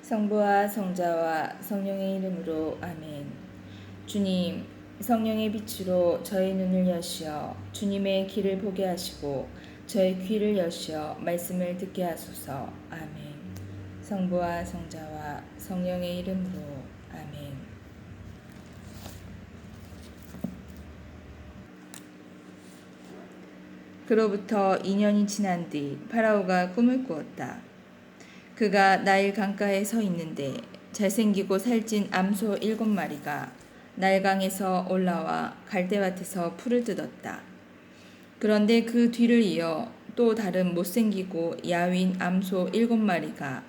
성부와 성자와 성령의 이름으로 아멘. 주님, 성령의 빛으로 저의 눈을 여시어 주님의 길을 보게 하시고 저의 귀를 여시어 말씀을 듣게 하소서. 아멘. 성부와 성자와 성령의 이름으로 아멘. 그로부터 2년이 지난 뒤 파라오가 꿈을 꾸었다. 그가 나일 강가에 서 있는데 잘생기고 살찐 암소 7마리가 나일강에서 올라와 갈대밭에서 풀을 뜯었다. 그런데 그 뒤를 이어 또 다른 못생기고 야윈 암소 7마리가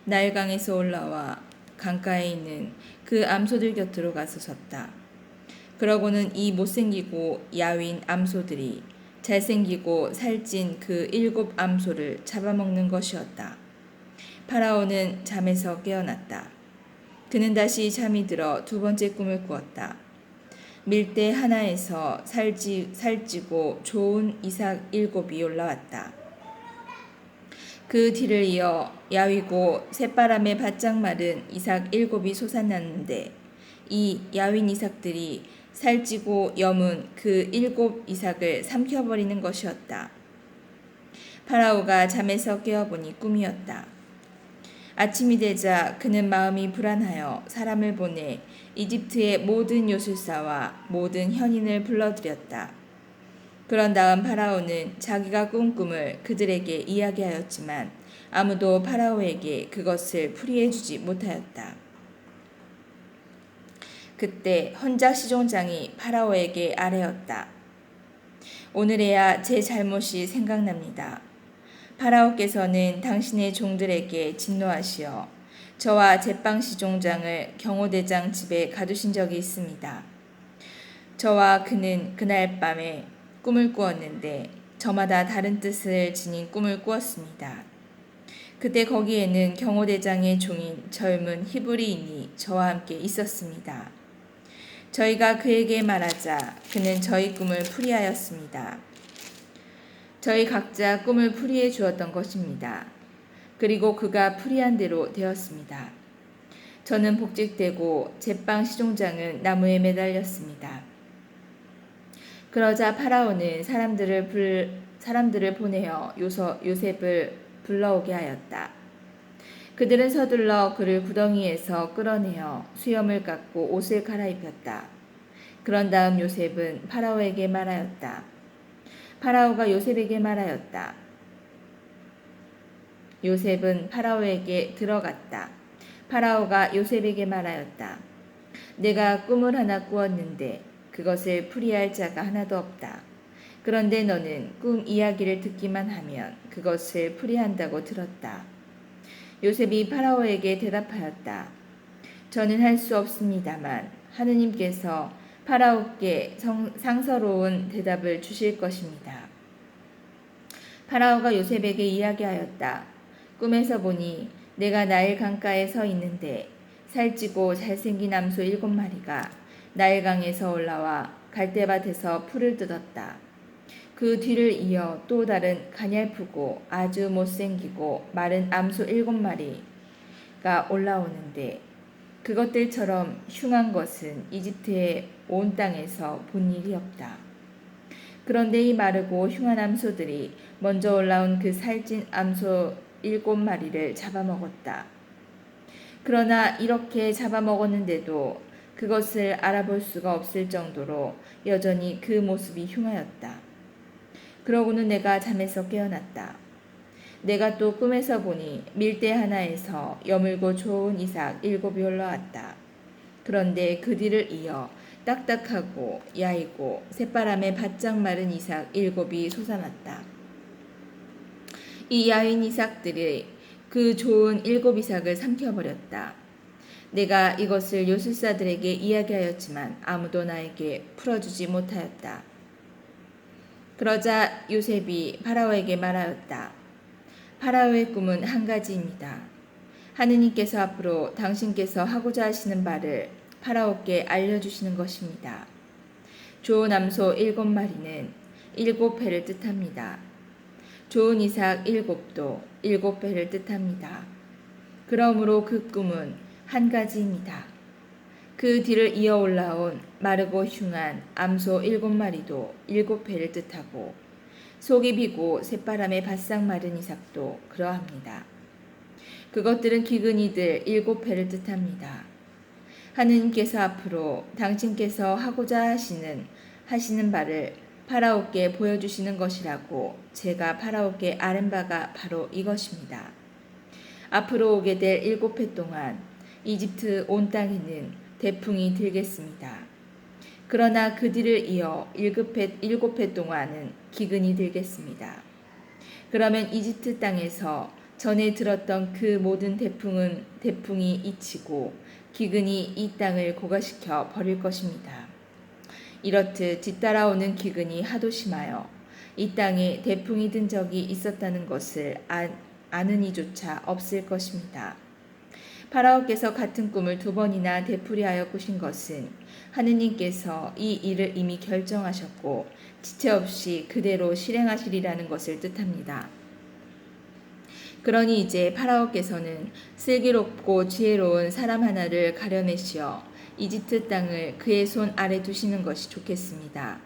나일강에서 올라와 강가에 있는 그 암소들 곁으로 가서 섰다. 그러고는 이 못생기고 야윈 암소들이 잘생기고 살찐 그 7 암소를 잡아먹는 것이었다. 파라오는 잠에서 깨어났다. 그는 다시 잠이 들어 두 번째 꿈을 꾸었다. 밀대 하나에서 살찌고 좋은 이삭 7이 올라왔다. 그 뒤를 이어 야위고 새바람에 바짝 마른 이삭 7이 솟아났는데 이 야윈 이삭들이 살찌고 여문 그 7 이삭을 삼켜버리는 것이었다. 파라오가 잠에서 깨어보니 꿈이었다. 아침이 되자 그는 마음이 불안하여 사람을 보내 이집트의 모든 요술사와 모든 현인을 불러들였다. 그런 다음 파라오는 자기가 꾼 꿈을 그들에게 이야기하였지만 아무도 파라오에게 그것을 풀이해 주지 못하였다. 그때 헌작 시종장이 파라오에게 아뢰었다. 오늘에야 제 잘못이 생각납니다. 파라오께서는 당신의 종들에게 진노하시어 저와 제빵 시종장을 경호대장 집에 가두신 적이 있습니다. 저와 그는 그날 밤에 꿈을 꾸었는데 저마다 다른 뜻을 지닌 꿈을 꾸었습니다. 그때 거기에는 경호대장의 종인 젊은 히브리인이 저와 함께 있었습니다. 저희가 그에게 말하자 그는 저희 꿈을 풀이하였습니다. 저희 각자 꿈을 풀이해 주었던 것입니다. 그리고 그가 풀이한 대로 되었습니다. 저는 복직되고 제빵 시종장은 나무에 매달렸습니다. 그러자 파라오는 사람들을 보내어 요셉을 불러오게 하였다. 그들은 서둘러 그를 구덩이에서 끌어내어 수염을 깎고 옷을 갈아입혔다. 그런 다음 요셉은 파라오에게 말하였다. 파라오가 요셉에게 말하였다. 요셉은 파라오에게 들어갔다. 파라오가 요셉에게 말하였다. 내가 꿈을 하나 꾸었는데 그것을 풀이할 자가 하나도 없다. 그런데 너는 꿈 이야기를 듣기만 하면 그것을 풀이한다고 들었다. 요셉이 파라오에게 대답하였다. 저는 할 수 없습니다만 하느님께서 파라오께 상서로운 대답을 주실 것입니다. 파라오가 요셉에게 이야기하였다. 꿈에서 보니 내가 나일 강가에 서 있는데 살찌고 잘생긴 암소 7마리가 나일강에서 올라와 갈대밭에서 풀을 뜯었다. 그 뒤를 이어 또 다른 가냘프고 아주 못생기고 마른 암소 7마리가 올라오는데 그것들처럼 흉한 것은 이집트의 온 땅에서 본 일이 없다. 그런데 이 마르고 흉한 암소들이 먼저 올라온 그 살찐 암소 7마리를 잡아먹었다. 그러나 이렇게 잡아먹었는데도 그것을 알아볼 수가 없을 정도로 여전히 그 모습이 흉하였다. 그러고는 내가 잠에서 깨어났다. 내가 또 꿈에서 보니 밀대 하나에서 여물고 좋은 이삭 7이 올라왔다. 그런데 그 뒤를 이어 딱딱하고 야이고 새바람에 바짝 마른 이삭 7이 솟아났다. 이 야윈 이삭들이 그 좋은 7 이삭을 삼켜버렸다. 내가 이것을 요술사들에게 이야기하였지만 아무도 나에게 풀어주지 못하였다. 그러자 요셉이 파라오에게 말하였다. 파라오의 꿈은 한 가지입니다. 하느님께서 앞으로 당신께서 하고자 하시는 바를 파라오께 알려주시는 것입니다. 좋은 암소 7마리는 7배를 뜻합니다. 좋은 이삭 7도 7배를 뜻합니다. 그러므로 그 꿈은 한 가지입니다. 그 뒤를 이어 올라온 마르고 흉한 암소 7마리도 7회를 뜻하고 속이 비고 새바람에 바싹 마른 이삭도 그러합니다. 그것들은 기근이들 7회를 뜻합니다. 하느님께서 앞으로 당신께서 하고자 하시는 바를 파라오께 보여주시는 것이라고 제가 파라오께 아는 바가 바로 이것입니다. 앞으로 오게 될 7회 동안 이집트 온 땅에는 대풍이 들겠습니다. 그러나 그 뒤를 이어 7회 동안은 기근이 들겠습니다. 그러면 이집트 땅에서 전에 들었던 그 모든 대풍이 잊히고 기근이 이 땅을 고가시켜 버릴 것입니다. 이렇듯 뒤따라오는 기근이 하도 심하여 이 땅에 대풍이 든 적이 있었다는 것을 아는 이조차 없을 것입니다. 파라오께서 같은 꿈을 2번이나 되풀이하여 꾸신 것은 하느님께서 이 일을 이미 결정하셨고 지체 없이 그대로 실행하시리라는 것을 뜻합니다. 그러니 이제 파라오께서는 슬기롭고 지혜로운 사람 하나를 가려내시어 이집트 땅을 그의 손 아래 두시는 것이 좋겠습니다.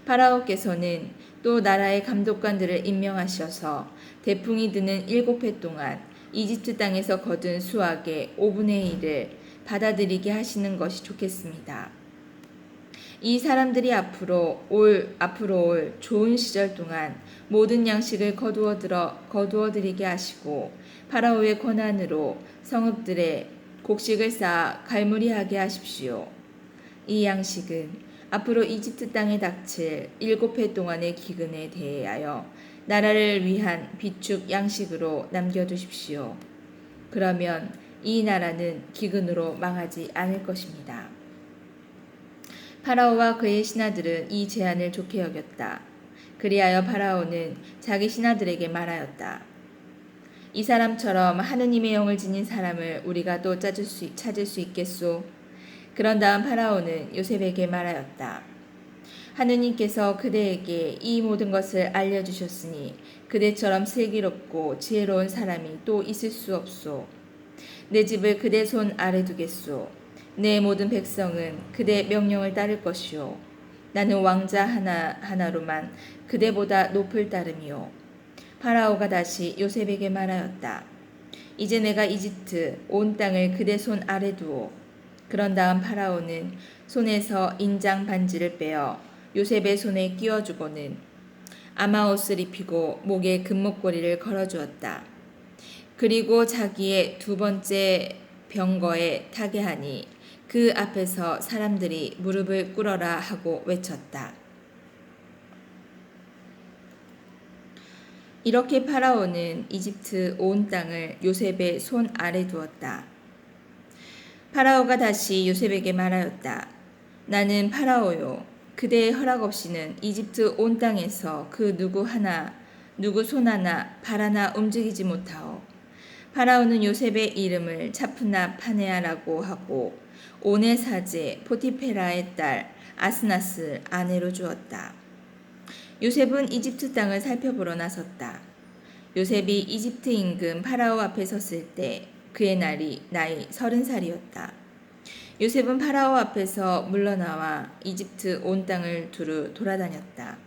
파라오께서는 또 나라의 감독관들을 임명하셔서 대풍이 드는 7회 동안 이집트 땅에서 거둔 수확의 5분의 1을 받아들이게 하시는 것이 좋겠습니다. 이 사람들이 앞으로 올 좋은 시절 동안 모든 양식을 거두어 들이게 하시고 파라오의 권한으로 성읍들의 곡식을 쌓아 갈무리하게 하십시오. 이 양식은 앞으로 이집트 땅에 닥칠 7회 동안의 기근에 대하여 나라를 위한 비축 양식으로 남겨두십시오. 그러면 이 나라는 기근으로 망하지 않을 것입니다. 파라오와 그의 신하들은 이 제안을 좋게 여겼다. 그리하여 파라오는 자기 신하들에게 말하였다. 이 사람처럼 하느님의 영을 지닌 사람을 우리가 또 찾을 수 있겠소? 그런 다음 파라오는 요셉에게 말하였다. 하느님께서 그대에게 이 모든 것을 알려주셨으니 그대처럼 슬기롭고 지혜로운 사람이 또 있을 수 없소. 내 집을 그대 손 아래 두겠소. 내 모든 백성은 그대 명령을 따를 것이요. 나는 왕자 하나로만 그대보다 높을 따름이요. 파라오가 다시 요셉에게 말하였다. 이제 내가 이집트 온 땅을 그대 손 아래 두오. 그런 다음 파라오는 손에서 인장 반지를 빼어 요셉의 손에 끼워주고는 아마옷을 입히고 목에 금목걸이를 걸어주었다. 그리고 자기의 2번째 병거에 타게 하니 그 앞에서 사람들이 무릎을 꿇어라 하고 외쳤다. 이렇게 파라오는 이집트 온 땅을 요셉의 손 아래 두었다. 파라오가 다시 요셉에게 말하였다. 나는 파라오요. 그대의 허락 없이는 이집트 온 땅에서 그 누구 손 하나 발 하나 움직이지 못하오. 파라오는 요셉의 이름을 차프나 파네아라고 하고 온의 사제 포티페라의 딸 아스나스를 아내로 주었다. 요셉은 이집트 땅을 살펴보러 나섰다. 요셉이 이집트 임금 파라오 앞에 섰을 때 그의 나이 30살이었다. 요셉은 파라오 앞에서 물러나와 이집트 온 땅을 두루 돌아다녔다.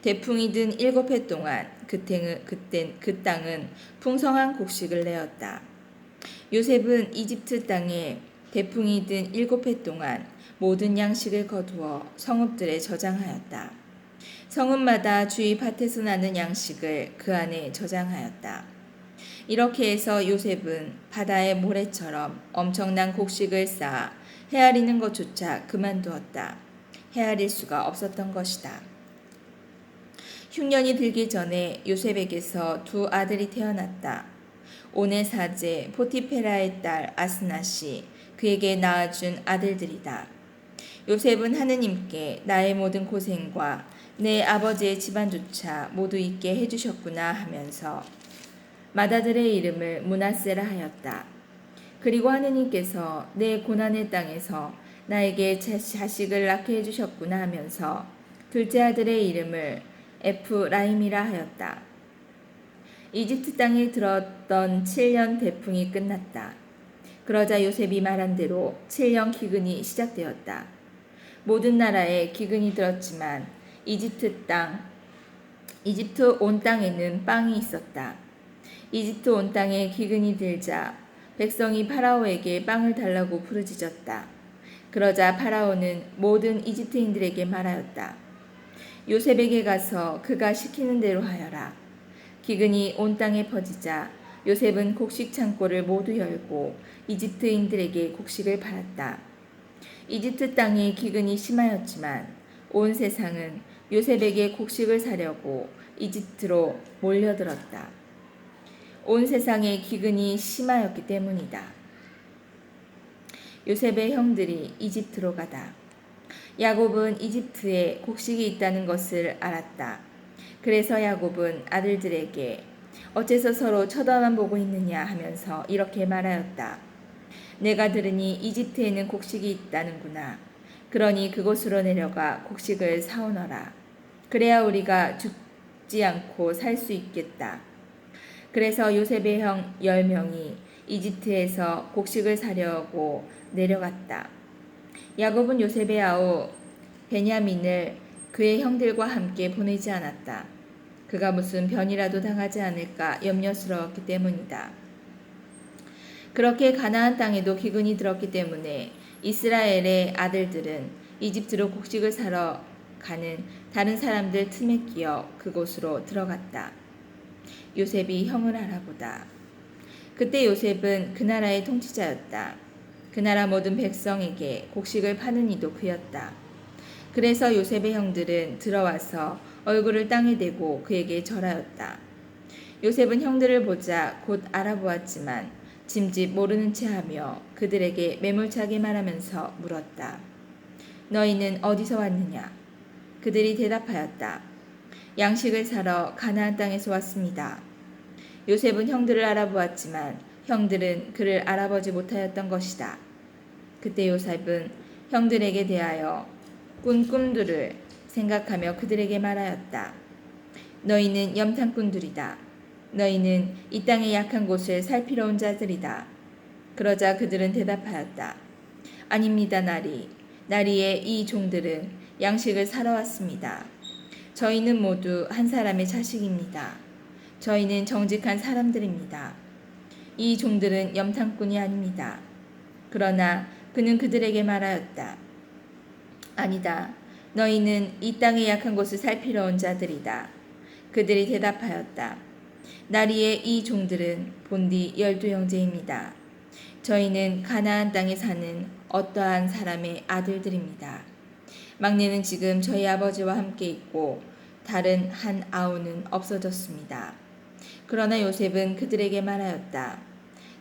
대풍이 든 7해 동안 그 땅은 풍성한 곡식을 내었다. 요셉은 이집트 땅에 대풍이 든 7해 동안 모든 양식을 거두어 성읍들에 저장하였다. 성읍마다 주위 밭에서 나는 양식을 그 안에 저장하였다. 이렇게 해서 요셉은 바다의 모래처럼 엄청난 곡식을 쌓아 헤아리는 것조차 그만두었다. 헤아릴 수가 없었던 것이다. 흉년이 들기 전에 요셉에게서 2 아들이 태어났다. 온의 사제 포티페라의 딸 아스낫이 그에게 낳아준 아들들이다. 요셉은 하느님께 나의 모든 고생과 내 아버지의 집안조차 모두 있게 해주셨구나 하면서 맏아들의 이름을 므낫세라 하였다. 그리고 하느님께서 내 고난의 땅에서 나에게 자식을 낳게 해주셨구나 하면서 둘째 아들의 이름을 에프라임이라 하였다. 이집트 땅에 들었던 7년 태풍이 끝났다. 그러자 요셉이 말한 대로 7년 기근이 시작되었다. 모든 나라에 기근이 들었지만 이집트 온 땅에는 빵이 있었다. 이집트 온 땅에 기근이 들자 백성이 파라오에게 빵을 달라고 부르짖었다. 그러자 파라오는 모든 이집트인들에게 말하였다. 요셉에게 가서 그가 시키는 대로 하여라. 기근이 온 땅에 퍼지자 요셉은 곡식 창고를 모두 열고 이집트인들에게 곡식을 팔았다. 이집트 땅에 기근이 심하였지만 온 세상은 요셉에게 곡식을 사려고 이집트로 몰려들었다. 온 세상에 기근이 심하였기 때문이다. 요셉의 형들이 이집트로 가다. 야곱은 이집트에 곡식이 있다는 것을 알았다. 그래서 야곱은 아들들에게 어째서 서로 쳐다만 보고 있느냐 하면서 이렇게 말하였다. 내가 들으니 이집트에는 곡식이 있다는구나. 그러니 그곳으로 내려가 곡식을 사오너라. 그래야 우리가 죽지 않고 살 수 있겠다. 그래서 요셉의 형 10명이 이집트에서 곡식을 사려고 내려갔다. 야곱은 요셉의 아우 베냐민을 그의 형들과 함께 보내지 않았다. 그가 무슨 변이라도 당하지 않을까 염려스러웠기 때문이다. 그렇게 가나안 땅에도 기근이 들었기 때문에 이스라엘의 아들들은 이집트로 곡식을 사러 가는 다른 사람들 틈에 끼어 그곳으로 들어갔다. 요셉이 형을 알아보다. 그때 요셉은 그 나라의 통치자였다. 그 나라 모든 백성에게 곡식을 파는 이도 그였다. 그래서 요셉의 형들은 들어와서 얼굴을 땅에 대고 그에게 절하였다. 요셉은 형들을 보자 곧 알아보았지만 짐짓 모르는 체하며 그들에게 매몰차게 말하면서 물었다. 너희는 어디서 왔느냐? 그들이 대답하였다. 양식을 사러 가나안 땅에서 왔습니다. 요셉은 형들을 알아보았지만 형들은 그를 알아보지 못하였던 것이다. 그때 요셉은 형들에게 대하여 꾼 꿈들을 생각하며 그들에게 말하였다. 너희는 염탐꾼들이다. 너희는 이 땅의 약한 곳을 살피러 온 자들이다. 그러자 그들은 대답하였다. 아닙니다, 나리의 이 종들은 양식을 사러 왔습니다. 저희는 모두 한 사람의 자식입니다. 저희는 정직한 사람들입니다. 이 종들은 염탐꾼이 아닙니다. 그러나 그는 그들에게 말하였다. 아니다. 너희는 이 땅의 약한 곳을 살피러 온 자들이다. 그들이 대답하였다. 나리의 이 종들은 본디 12형제입니다. 저희는 가나안 땅에 사는 어떠한 사람의 아들들입니다. 막내는 지금 저희 아버지와 함께 있고 다른 한 아우는 없어졌습니다. 그러나 요셉은 그들에게 말하였다.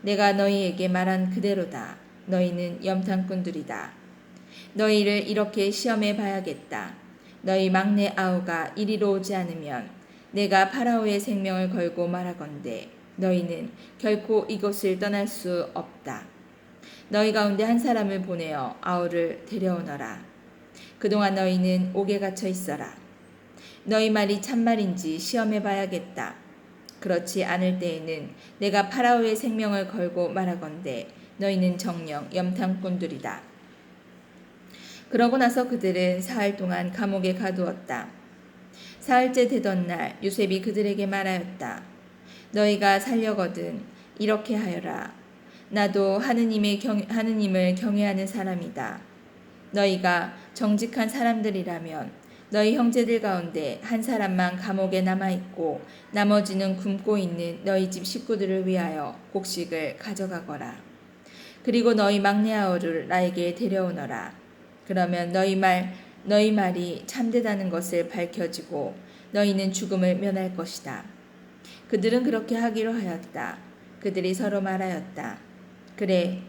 내가 너희에게 말한 그대로다. 너희는 염탐꾼들이다. 너희를 이렇게 시험해 봐야겠다. 너희 막내 아우가 이리로 오지 않으면 내가 파라오의 생명을 걸고 말하건대 너희는 결코 이곳을 떠날 수 없다. 너희 가운데 한 사람을 보내어 아우를 데려오너라. 그동안 너희는 옥에 갇혀 있어라. 너희 말이 참말인지 시험해 봐야겠다. 그렇지 않을 때에는 내가 파라오의 생명을 걸고 말하건대 너희는 정녕 염탐꾼들이다. 그러고 나서 그들은 사흘 동안 감옥에 가두었다. 사흘째 되던 날 요셉이 그들에게 말하였다. 너희가 살려거든 이렇게 하여라. 나도 하느님을 경외하는 사람이다. 너희가 정직한 사람들이라면 너희 형제들 가운데 한 사람만 감옥에 남아있고 나머지는 굶고 있는 너희 집 식구들을 위하여 곡식을 가져가거라. 그리고 너희 막내 아우를 나에게 데려오너라. 그러면 너희 말이 참되다는 것을 밝혀지고 너희는 죽음을 면할 것이다. 그들은 그렇게 하기로 하였다. 그들이 서로 말하였다. 그래,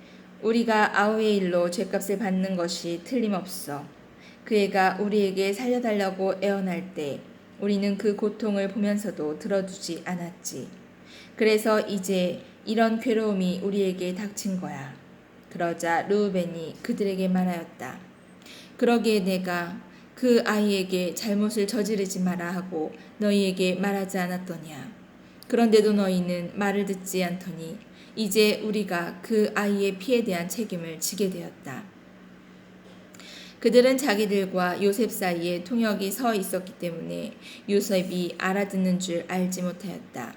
우리가 아우의 일로 죗값을 받는 것이 틀림없어. 그 애가 우리에게 살려달라고 애원할 때 우리는 그 고통을 보면서도 들어주지 않았지. 그래서 이제 이런 괴로움이 우리에게 닥친 거야. 그러자 르우벤이 그들에게 말하였다. 그러기에 내가 그 아이에게 잘못을 저지르지 마라 하고 너희에게 말하지 않았더냐. 그런데도 너희는 말을 듣지 않더니 이제 우리가 그 아이의 피에 대한 책임을 지게 되었다. 그들은 자기들과 요셉 사이에 통역이 서 있었기 때문에 요셉이 알아듣는 줄 알지 못하였다.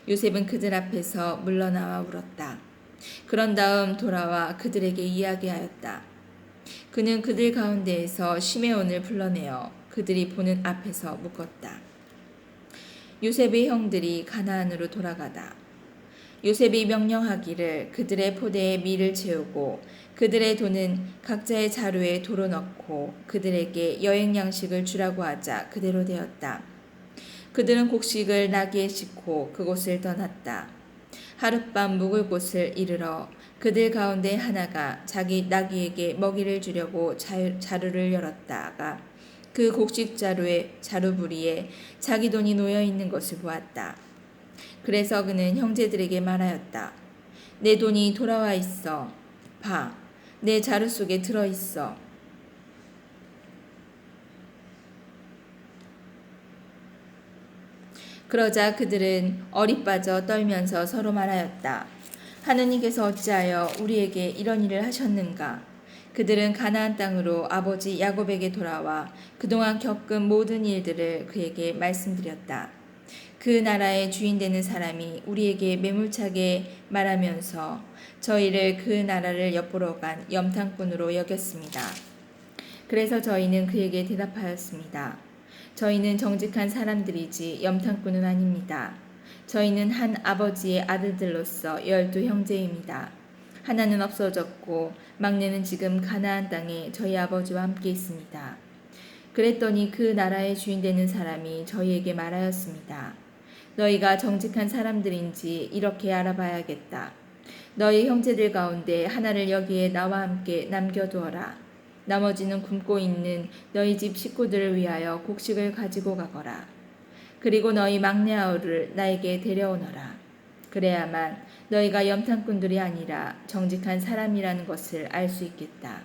요셉은 그들 앞에서 물러나와 울었다. 그런 다음 돌아와 그들에게 이야기하였다. 그는 그들 가운데에서 시메온을 불러내어 그들이 보는 앞에서 묶었다. 요셉의 형들이 가나안으로 돌아가다. 요셉이 명령하기를 그들의 포대에 밀을 채우고 그들의 돈은 각자의 자루에 도로 넣고 그들에게 여행 양식을 주라고 하자 그대로 되었다. 그들은 곡식을 나귀에 싣고 그곳을 떠났다. 하룻밤 묵을 곳을 이르러 그들 가운데 하나가 자기 나귀에게 먹이를 주려고 자루를 열었다가 그 곡식 자루의 자루부리에 자기 돈이 놓여 있는 것을 보았다. 그래서 그는 형제들에게 말하였다. 내 돈이 돌아와 있어. 봐, 내 자루 속에 들어 있어. 그러자 그들은 얼이 빠져 떨면서 서로 말하였다. 하느님께서 어찌하여 우리에게 이런 일을 하셨는가? 그들은 가나안 땅으로 아버지 야곱에게 돌아와 그동안 겪은 모든 일들을 그에게 말씀드렸다. 그 나라의 주인 되는 사람이 우리에게 매몰차게 말하면서 저희를 그 나라를 엿보러 간 염탐꾼으로 여겼습니다. 그래서 저희는 그에게 대답하였습니다. 저희는 정직한 사람들이지 염탐꾼은 아닙니다. 저희는 한 아버지의 아들들로서 12 형제입니다. 하나는 없어졌고 막내는 지금 가나안 땅에 저희 아버지와 함께 있습니다. 그랬더니 그 나라의 주인 되는 사람이 저희에게 말하였습니다. 너희가 정직한 사람들인지 이렇게 알아봐야겠다. 너희 형제들 가운데 하나를 여기에 나와 함께 남겨두어라. 나머지는 굶고 있는 너희 집 식구들을 위하여 곡식을 가지고 가거라. 그리고 너희 막내 아우를 나에게 데려오너라. 그래야만 너희가 염탐꾼들이 아니라 정직한 사람이라는 것을 알 수 있겠다.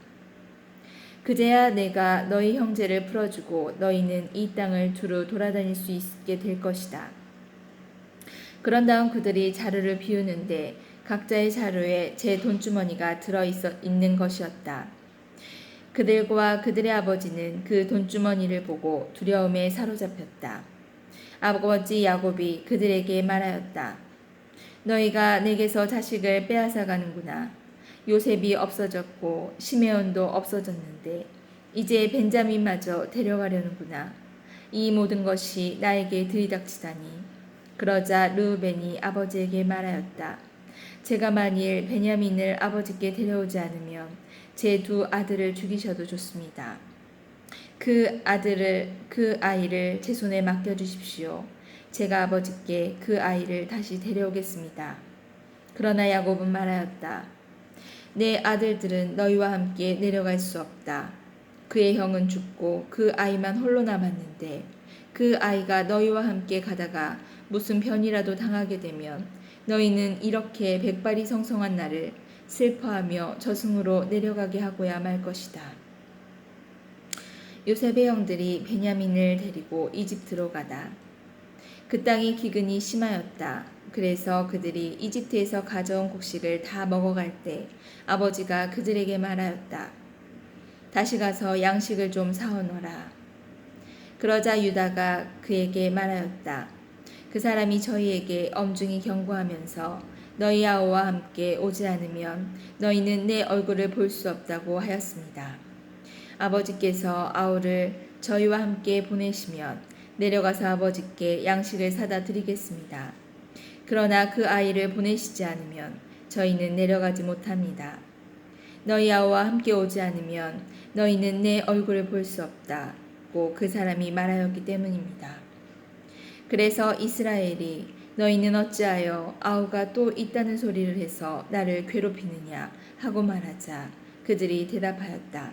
그제야 내가 너희 형제를 풀어주고 너희는 이 땅을 두루 돌아다닐 수 있게 될 것이다. 그런 다음 그들이 자루를 비우는데 각자의 자루에 제 돈주머니가 들어있는 것이었다. 그들과 그들의 아버지는 그 돈주머니를 보고 두려움에 사로잡혔다. 아버지 야곱이 그들에게 말하였다. 너희가 내게서 자식을 빼앗아 가는구나. 요셉이 없어졌고 시메온도 없어졌는데 이제 벤자민마저 데려가려는구나. 이 모든 것이 나에게 들이닥치다니. 그러자 르우벤이 아버지에게 말하였다. 제가 만일 베냐민을 아버지께 데려오지 않으면 제 2 아들을 죽이셔도 좋습니다. 그 아이를 제 손에 맡겨주십시오. 제가 아버지께 그 아이를 다시 데려오겠습니다. 그러나 야곱은 말하였다. 내 아들들은 너희와 함께 내려갈 수 없다. 그의 형은 죽고 그 아이만 홀로 남았는데 그 아이가 너희와 함께 가다가 무슨 변이라도 당하게 되면 너희는 이렇게 백발이 성성한 나를 슬퍼하며 저승으로 내려가게 하고야 말 것이다. 요셉의 형들이 베냐민을 데리고 이집트로 가다. 그 땅이 기근이 심하였다. 그래서 그들이 이집트에서 가져온 곡식을 다 먹어갈 때 아버지가 그들에게 말하였다. 다시 가서 양식을 좀 사오너라. 그러자 유다가 그에게 말하였다. 그 사람이 저희에게 엄중히 경고하면서 너희 아우와 함께 오지 않으면 너희는 내 얼굴을 볼 수 없다고 하였습니다. 아버지께서 아우를 저희와 함께 보내시면 내려가서 아버지께 양식을 사다 드리겠습니다. 그러나 그 아이를 보내시지 않으면 저희는 내려가지 못합니다. 너희 아우와 함께 오지 않으면 너희는 내 얼굴을 볼 수 없다고 그 사람이 말하였기 때문입니다. 그래서 이스라엘이 너희는 어찌하여 아우가 또 있다는 소리를 해서 나를 괴롭히느냐 하고 말하자 그들이 대답하였다.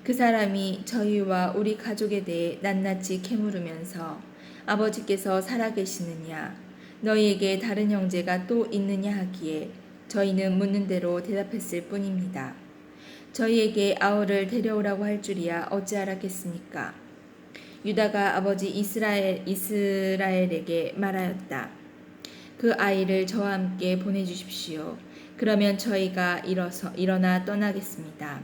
그 사람이 저희와 우리 가족에 대해 낱낱이 캐물으면서 아버지께서 살아계시느냐 너희에게 다른 형제가 또 있느냐 하기에 저희는 묻는 대로 대답했을 뿐입니다. 저희에게 아우를 데려오라고 할 줄이야 어찌 알았겠습니까? 유다가 아버지 이스라엘에게 말하였다. 그 아이를 저와 함께 보내주십시오. 그러면 저희가 일어나 떠나겠습니다.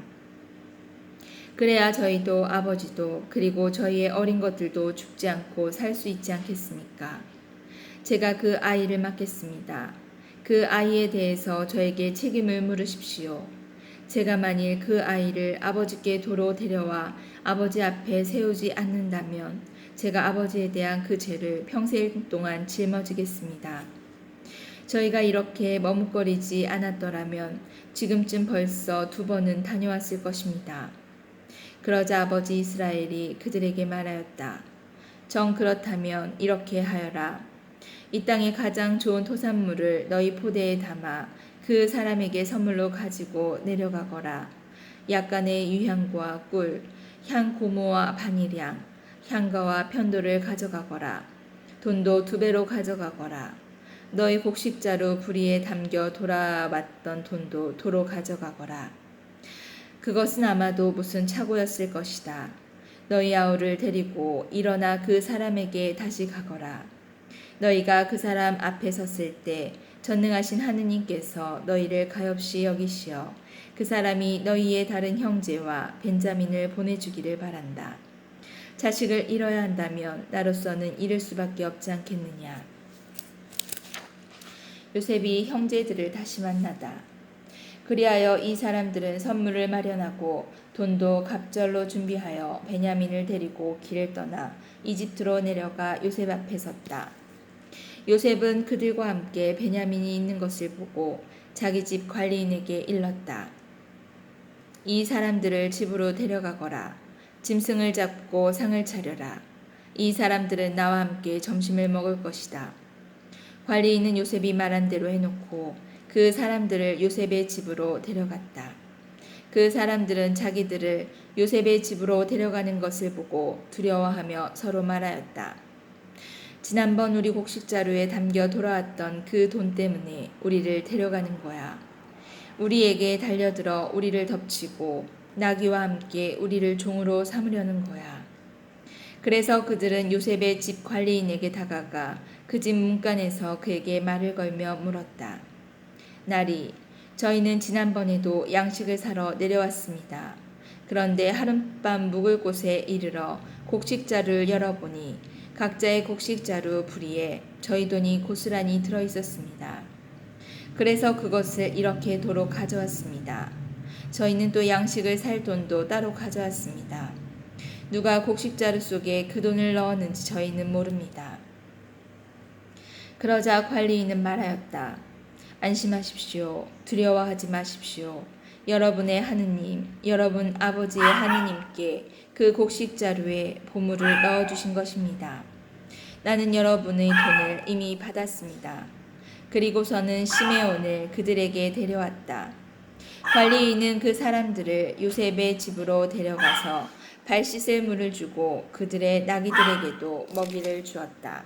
그래야 저희도 아버지도 그리고 저희의 어린 것들도 죽지 않고 살 수 있지 않겠습니까? 제가 그 아이를 맡겠습니다. 그 아이에 대해서 저에게 책임을 물으십시오. 제가 만일 그 아이를 아버지께 도로 데려와 아버지 앞에 세우지 않는다면 제가 아버지에 대한 그 죄를 평생 동안 짊어지겠습니다. 저희가 이렇게 머뭇거리지 않았더라면 지금쯤 벌써 2번은 다녀왔을 것입니다. 그러자 아버지 이스라엘이 그들에게 말하였다. 정 그렇다면 이렇게 하여라. 이 땅의 가장 좋은 토산물을 너희 포대에 담아 그 사람에게 선물로 가지고 내려가거라. 약간의 유향과 꿀, 향고모와 바닐향, 향가와 편도를 가져가거라. 돈도 2배로 가져가거라. 너희 곡식자루 부리에 담겨 돌아왔던 돈도 도로 가져가거라. 그것은 아마도 무슨 착오였을 것이다. 너희 아우를 데리고 일어나 그 사람에게 다시 가거라. 너희가 그 사람 앞에 섰을 때 전능하신 하느님께서 너희를 가엾이 여기시어 그 사람이 너희의 다른 형제와 벤자민을 보내주기를 바란다. 자식을 잃어야 한다면 나로서는 잃을 수밖에 없지 않겠느냐. 요셉이 형제들을 다시 만나다. 그리하여 이 사람들은 선물을 마련하고 돈도 갑절로 준비하여 베냐민을 데리고 길을 떠나 이집트로 내려가 요셉 앞에 섰다. 요셉은 그들과 함께 베냐민이 있는 것을 보고 자기 집 관리인에게 일렀다. 이 사람들을 집으로 데려가거라. 짐승을 잡고 상을 차려라. 이 사람들은 나와 함께 점심을 먹을 것이다. 관리인은 요셉이 말한 대로 해놓고 그 사람들을 요셉의 집으로 데려갔다. 그 사람들은 자기들을 요셉의 집으로 데려가는 것을 보고 두려워하며 서로 말하였다. 지난번 우리 곡식자루에 담겨 돌아왔던 그 돈 때문에 우리를 데려가는 거야. 우리에게 달려들어 우리를 덮치고 나귀와 함께 우리를 종으로 삼으려는 거야. 그래서 그들은 요셉의 집 관리인에게 다가가 그 집 문간에서 그에게 말을 걸며 물었다. 나리, 저희는 지난번에도 양식을 사러 내려왔습니다. 그런데 하룻밤 묵을 곳에 이르러 곡식자루를 열어보니 각자의 곡식자루 부리에 저희 돈이 고스란히 들어있었습니다. 그래서 그것을 이렇게 도로 가져왔습니다. 저희는 또 양식을 살 돈도 따로 가져왔습니다. 누가 곡식자루 속에 그 돈을 넣었는지 저희는 모릅니다. 그러자 관리인은 말하였다. 안심하십시오. 두려워하지 마십시오. 여러분의 하느님, 여러분 아버지의 하느님께 그 곡식자루에 보물을 넣어주신 것입니다. 나는 여러분의 돈을 이미 받았습니다. 그리고서는 시메온을 그들에게 데려왔다. 관리인은 그 사람들을 요셉의 집으로 데려가서 발 씻을 물을 주고 그들의 나귀들에게도 먹이를 주었다.